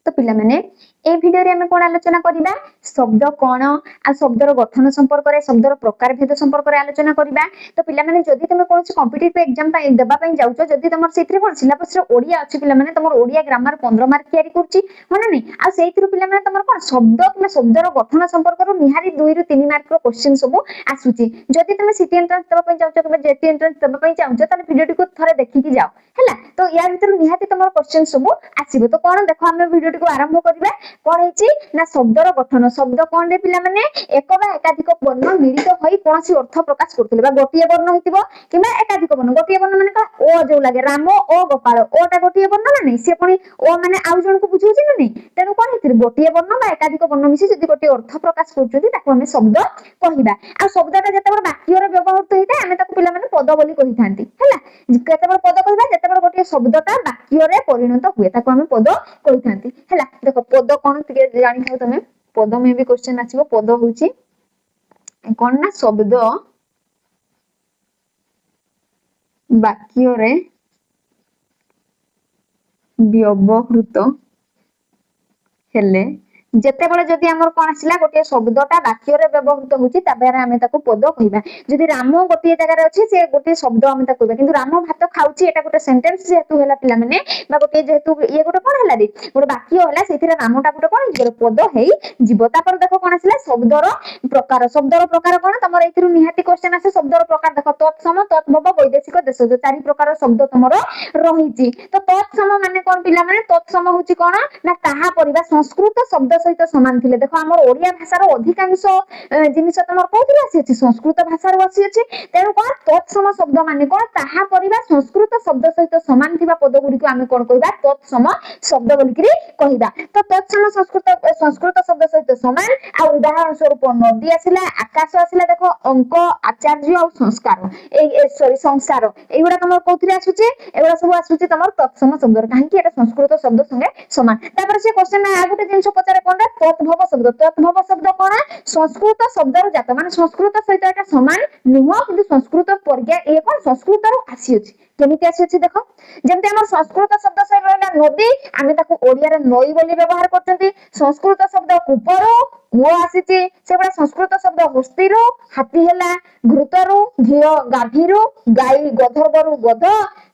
तो पिला माने ए भिडियो रे हमें कोन आलोचना करिबा शब्द कोन आ शब्दर गठन संपर्क रे शब्दर प्रकार भेद संपर्क रे आलोचना करिबा तो पिला माने जदी तमे कोनसी कॉम्पिटिटिव एग्जाम पई देबा पई जाउछो जदी तमर सेथरे कोन सिलेबस रे ओडिया अछि पिला माने तमर ओडिया ग्रामर 15 मार्क तयारी करछि माने नै आ सेथरो पिला माने तमर कोन शब्द किबा शब्दर गठन संपर्क रो निहारी 2 रु 3 मार्क रो क्वेश्चन सब आसुछि जदी तमे सिटी एंट्रेंस देबा पई जाउछो किबा जेटी एंट्रेंस देबा पई चाहउछो ताले वीडियो को थरे देखि कि जाओ हैला तो या भीतर निहाती तमर क्वेश्चन सब आसीबो तो कोन देखो हम वीडियो को आरंभ करबा कोन हेछि ना शब्दर गठन शब्द कोन रे पिला माने एक बा एकाधिक वर्ण मिलित होई कोनसी अर्थ प्रकाश करथिले बा गोटिए वर्ण होइतिबो किबा एकाधिक वर्ण गोटिए वर्ण माने का ओ जो लागे राम ओ गोपाल ओटा गोटिए वर्ण ना नै से पणी ओ माने आउ जण को बुझौछि ना नै तेनु कोन हेति गोटिए वर्ण बा एकाधिक वर्ण मिसी जदी गोटिए अर्थ प्रकाश करछथि ताको हम शब्द कहिबा आ शब्दटा जते वाक्य रे व्यवहार होइता हम ताको पिला माने पद बोली कहिथांती हैला केते पद कहिबा जते गोटिए शब्दटा वाक्य रे परिणत हुए ताको हम पद कहिथांती हैला देखो पद कोन तिके जानि थाउ तमे पद में भी क्वेश्चन आसीबो पद होउची कोन ना शब्द वाक्य रे व्यवहृत हेले जेते बळे जदी हमर कोन आसिला गोटे शब्दटा वाक्य रे व्यवहृत होउची तबेरे हमें ताको पद कहिबा जदी राम गोटे जगह रे अछि से गोटे शब्द हमें ताको कहिबा किंतु राम भात खाउची एटा गोटे सेंटेंस जेतु हैला पिला माने बा गोटे जेतु ये गोटे कोन हैला रे गोटे वाक्य हैला सेथिरे रामटा गोटे कोन हिजो पद हेई जीव तापर देखो कोन आसिला शब्दर प्रकार कोन तमर एथिरु निहाती क्वेश्चन आसे शब्दर प्रकार देखो तत्सम तत्भव वैदेशिक देश जो चारि प्रकार शब्द तमर रहिची तो तत्सम माने कोन पिला माने तत्सम होउची कोन ना ताहा परिबा संस्कृत शब्द सहित समान थिले देखो हमर ओडिया भाषार अधिकांश जिनिस तमर कोथिरे आसी अछि संस्कृत भाषार आसी अछि तेनु कोन तत्सम शब्द माने कोन ताहा परिबा संस्कृत शब्द सहित समान थिबा पद गुडी को आमे कोन कहिबा तत्सम शब्द बोलिकरी कहिबा तो तत्सम संस्कृत शब्द सहित समान आ उदाहरण स्वरूप नदी आसिला आकाश आसिला देखो अंक आचार्य और संस्कार ए सॉरी संसार एगुडा तमर कोथिरे आसुची एगुडा सब आसुची तमर तत्सम शब्द काहे कि एटा संस्कृत शब्द संगे समान तापर से क्वेश्चन आ गुटे जिंस पचारे कोन तत्भव शब्द कोन संस्कृत शब्दर जात माने संस्कृत सहित एटा समान नुह किंतु संस्कृत पर्या ए कोन संस्कृत रो आसी अछि केमिति आसी अछि देखो जेमते हमर संस्कृत शब्द सहित रहला नदी आमे ताको ओडिया रे नई बोली व्यवहार करचंती संस्कृत शब्द कुपरो वो आसीची सेबडा संस्कृत शब्द हस्तिरो हाथी हैला घृतरो घियो गाभीरो गाई गधरबरु गध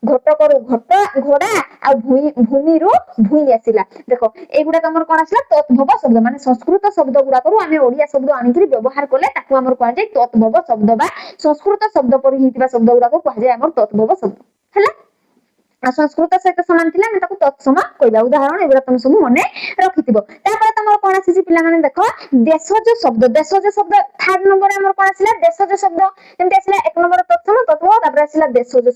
घटकरु घट घोड़ा आ भूमिरो भूई आसिला देखो एगुडा तमर कोन आसिला तत्भव शब्द माने संस्कृत शब्द गुडा करू आमे ओडिया शब्द आनिकरी व्यवहार करले ताको हमर कोन जे तत्भव शब्द बा संस्कृत शब्द परि हितिबा शब्द गुडा को कह जे हमर तत्भव शब्द हैला संस्कृत सहित समान थिला हम ताको तत्सम कहिबा उदाहरण एगुडा तुम सब मने रखिथिबो तापर तमर कोन आसी पिला माने देखो देशज शब्द थर्ड नंबर हमर कोन आसिला देशज शब्द जेमते आसिला एक नंबर तत्सम तत्व तापर आसिला देशज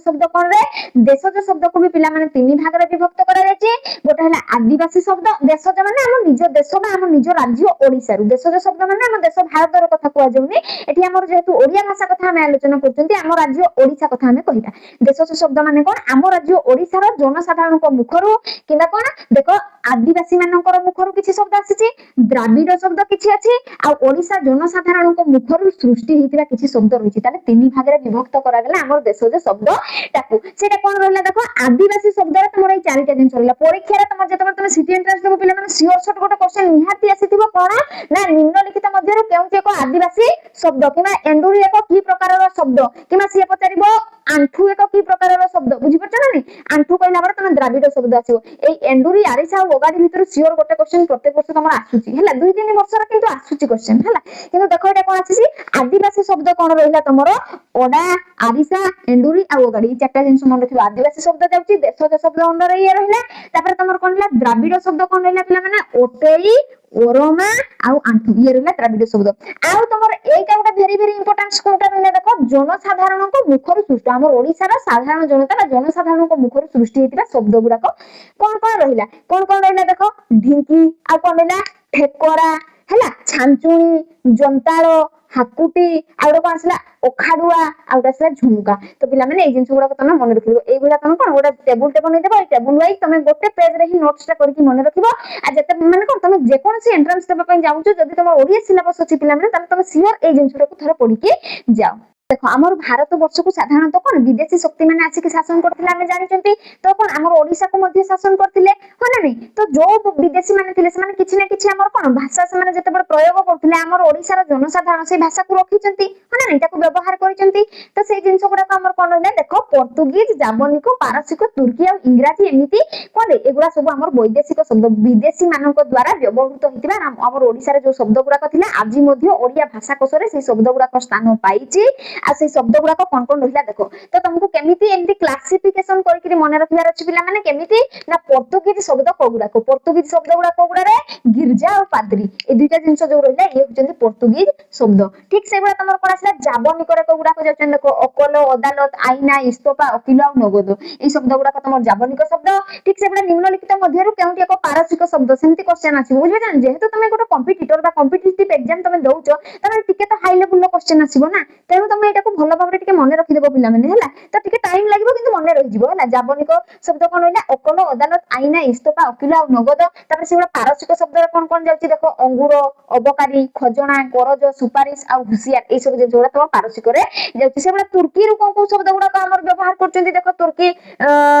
शब्द कोन रे देशज शब्द को भी पिला माने तीन भाग रे विभक्त करा जायछि गोटे हला आदिवासी शब्द देशज माने हम निज देश बा हम निज राज्य ओडिसा रु देशज शब्द माने हम देश भारत रो कथा कोआ जाउनी एठी हमर जेतु ओडिया भाषा कथा हम आलोचना करचंती हम राज्य ओडिसा कथा हम कहिबा देशज शब्द माने कोन हम राज्य ओडिसा रो जनसाधारण को मुखरु किबा कोन देखो आदिवासी मानकर मुखरु किछि शब्द आसीछि द्राविड शब्द किछि अछि आ ओडिसा जनसाधारण को मुखरु सृष्टि हितिबा किछि शब्द रहिछि ताले तीन भाग रे विभक्त करा गेला हमर देशज शब्द ताकू सेटा कोन रहला देखो आदिवासी शब्द रे तमर ए चारिटा दिन चलला परीक्षा रे तमर जतबर तमे सिटी एंट्रेंस देबो पिला माने सियोर शॉट गोटे क्वेश्चन निहाती आसीथिबो कोन ना निम्नलिखित मध्यरु केउची एको आदिवासी शब्द किबा एंडुरी एको की प्रकार रो शब्द किबा सिए पचारिबो आंठू एको की प्रकार रो शब्द बुझि परछ ना नै आंठू कहला बारे तमे द्राविड शब्द आसीबो ए एंडुरी आरिसा ओगाडी भितर सियोर गोटे क्वेश्चन प्रत्येक वर्ष तमर आसुची हैला 2-3 वर्ष रा किंतु आसुची क्वेश्चन हैला किंतु देखो एटा कोन आसीसी आदिवासी शब्द कोन रहला तमरो ओडा आरिसा एंडुरी आ ओगाडी चारटा जिंस मन रखिबो आदिवासी शब्द जाउची देशज शब्द अंडर ये रहला तापर तमर कोन रहला द्राविड शब्द कोन रहला पिला माने ओटेई ओरोमा आउ आंठू ये रहला द्राविड शब्द आउ तमर एटा गोटे वेरी इंपोर्टेंट कोटा रहला देखो जनसाधारण को मुखर सृष्टि हमर ओडिसा रा साधारण जनता बा जनसाधारण को मुखर सृष्टि हेतिबा शब्द गुडा को कोन रहला देखो ढिंकी आ कोन रहला ठेकोरा हैला छांचुणी जंताळो हाकुटी आउडा कोन आसला ओखाडुआ आउडा आसला झुमका तो पिला माने ए जिंस गुडा को तमे मन रखिबो ए गुडा तमे कोन गोटा टेबल टे बनै देबो ए टेबल वाइज तमे गोटे पेज रे ही नोट्स टा करके मन रखिबो आ जते माने कोन तमे जे कोन सी एंट्रेंस देबा पई जाउछो जदी तमे ओडिया सिलेबस अछि पिला माने तमे सियोर ए जिंस गुडा को थरा पढी के जाओ। ଦେଖ ଆମର ଭାରତ ବର୍ଷକୁ ସାଧାରଣତଃ କଣ ବିଦେଶୀ ଶକ୍ତି ମାନେ ଆସିକି ଶାସନ କରୁଥିଲେ ଆମେ ଜାଣିଛନ୍ତି ତ କଣ ଆମର ଓଡିଶାକୁ ମଧ୍ୟ ଶାସନ କରିଥିଲେ ହଁ ନା ନାଇଁ ତ ଯୋଉ ବିଦେଶୀ ମାନେ ଥିଲେ ସେମାନେ କିଛି ନା କିଛି ଆମର କଣ ଭାଷା ସେମାନେ ଯେତେବେଳେ ପ୍ରୟୋଗ କରୁଥିଲେ ଆମର ଓଡିଶାର ଜନସାଧାରଣ ସେଇ ଭାଷାକୁ ରଖିଛନ୍ତି ହଁ ନା ନାଇଁ ତାକୁ ବ୍ୟବହାର କରିଛନ୍ତି ତ ସେଇ ଜିନିଷ ଗୁଡାକ ଆମର କଣ ରହିଲା ଦେଖ ପର୍ତ୍ତୁଗୀଜ ଜାବନିକ ପାରସିକ ତୁର୍କୀ ଆଉ ଇଂରାଜୀ ଏମିତି କଣ ଏଗୁଡା ସବୁ ଆମର ବୈଦେଶିକ ଶବ୍ଦ ବିଦେଶୀ ମାନଙ୍କ ଦ୍ଵାରା ବ୍ୟବହୃତ ହେଇଥିବା ଆମର ଓଡିଶାରେ ଯୋଉ ଶବ୍ଦ ଗୁଡାକ ଥିଲା ଆଜି ମଧ୍ୟ ଓଡିଆ ଭାଷା କୋଷରେ ସେଇ ଶବ୍ଦ ଗୁଡାକ ସ୍ଥାନ ପାଇଛି ଆଉ ସେଇ ଶବ୍ଦ ଗୁଡାକ କଣ କଣ ରହିଲା ଦେଖ ତ ତମକୁ କେମିତି ଏମିତି କ୍ଲାସିଫିକେସନ କରିକି ମନେ ରଖିବାର ଅଛି ପିଲାମାନେ କେମିତି ନା ପର୍ତ୍ତୁଗୀଜ ଶବ୍ଦ କୋଉଗୁଡାକ ପର୍ତ୍ତୁଗୀଜ ଶବ୍ଦ ଗୁଡାକ କୋଉଗୁଡାରେ ଗିର୍ଜା ଆଉ ପାଦ୍ରୀ এই দুইটা জিনিস ଯୋଉ ରହିଲା ଇଏ ହଉଛନ୍ତି ପର୍ତ୍ତୁଗୀଜ ଶବ୍ଦ ଠିକ ସେଇଭଳିଆ ତମର କଣ ଆସିଲା ଜାବନିକରେ କୋଉଗୁଡାକ ଯାଉଛନ୍ତି ଦେଖ ଅକଲ ଅଦାଲତ ଆଇନା ଇସ୍ତଫା ଓକିଲ ଆଉ ନଗଦ এই ଶବ୍ଦ ଗୁଡାକ ତମର ଜାବନିକ ଶବ୍ଦ ଠିକ ସେଇଭଳିଆ ନିମ୍ନଲିଖିତ ମଧ୍ୟରୁ କେଉଁଠି ଏକ ପାରସିକ ଶବ୍ଦ ସେମିତି କ୍ୱେଶ୍ଚନ ଆସିବ ବୁଝିପାରୁଛ ଯେହେତୁ ତମେ ଗୋଟେ କମ୍ପିଟିଟର ବା କମ୍ପିଟିଟିଭ ଏକ୍ସାମ ତମେ ଦଉଛ ତାହେଲେ ଟିକେ ତ ହାଇ ଲେଭେଲର କ୍ୱେଶ୍ଚନ ଆସିବ ନା ତେଣୁ ତମେ ଏଟାକୁ ଭଲ ଭାବରେ ଟିକେ ମନେ ରଖିଦେବ ପିଲାମାନେ ହେଲା ତ ଟିକେ ଟାଇମ ଲାଗିବ କିନ୍ତୁ ମନେ ରହିଯିବ ହେଲା ଜାବନିକ ଶବ୍ଦ କଣ ରହିଲା ଅକଲ ଅଦାଲତ ଆଇନା ଇସ୍ତଫା ଓକିଲ ଆଉ ନଗଦ ତାପରେ ସେଇଭଳିଆ ପାରସିକ ଶବ୍ଦରେ କଣ କଣ ଯାଉଛି ଦେଖ ଅଙ୍ଗୁର ଅବକାରୀ ଖଜଣା କରଜ ସୁପାରିଶ ଆଉ ହୁସିଆର ଏଇ ସବୁ ଜିନିଷ ଗୁଡା ତମ ପାରସିକରେ ଯାଉଛି ସେଇଭଳିଆ ତୁର୍କୀରୁ କୋଉ କୋଉ ଶବ୍ଦ ଗୁଡାକ ଆମର ବ୍ୟବହାର କରୁଛନ୍ତି ଦେଖ ତୁର୍କୀ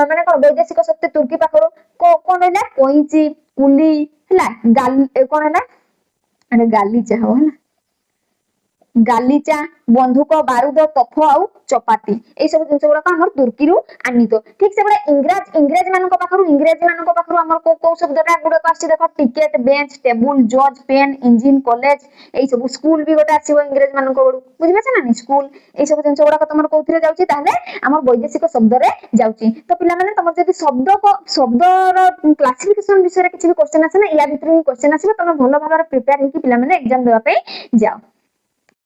ମାନେ କଣ ବୈଦେଶିକ ଶକ୍ତି ତୁର୍କୀ ପାଖରୁ କଣ ରହିଲା କଇଁଚି କୁଲି ହେଲା କଣ ହେଲା ଗାଲିଚା ହବ ହେଲା ଗାଲିଚା ବନ୍ଧୁକ ବାରୁଦ ତୋଫ ଆଉ ଚପାତି এই ସବୁ ଜିନିଷ ଗୁଡାକ ଆମର ତୁର୍କୀରୁ ଆନିତ ଠିକ ସେଭଳିଆ ଇଂରେଜ ମାନଙ୍କ ପାଖରୁ ଆମର କୋଉ କୋଉ ଶବ୍ଦଟା ଗୁଡାକ ଆସିଛି ଦେଖ ଟିକେଟ ବେଞ୍ଚ ଟେବୁଲ ଜଜ ପେନ୍ ଇଞ୍ଜିନ କଲେଜ এই ସବୁ ସ୍କୁଲ ବି ଗୋଟେ ଆସିବ ଇଂରେଜ ମାନଙ୍କ ବେଳୁ ବୁଝିପାରୁଛ ନା ସ୍କୁଲ এই ସବୁ ଜିନିଷ ଗୁଡାକ ତମର କୋଉଥିରେ ଯାଉଛି ତାହେଲେ ଆମର ବୈଦେଶିକ ଶବ୍ଦରେ ଯାଉଛି ତ ପିଲାମାନେ ତମର ଯଦି ଶବ୍ଦର କ୍ଲାସିଫିକେସନ ବିଷୟରେ କିଛି ବି କ୍ୱେଶ୍ଚନ ଆସେ ନା ୟା ଭିତରୁ ହିଁ କ୍ୱେଶ୍ଚନ ଆସିବ ତମେ ଭଲ ଭାବରେ ପ୍ରିପେୟାର ହେଇକି ପିଲାମାନେ ଏକ୍ସାମ ଦେବା ପାଇଁ ଯାଅ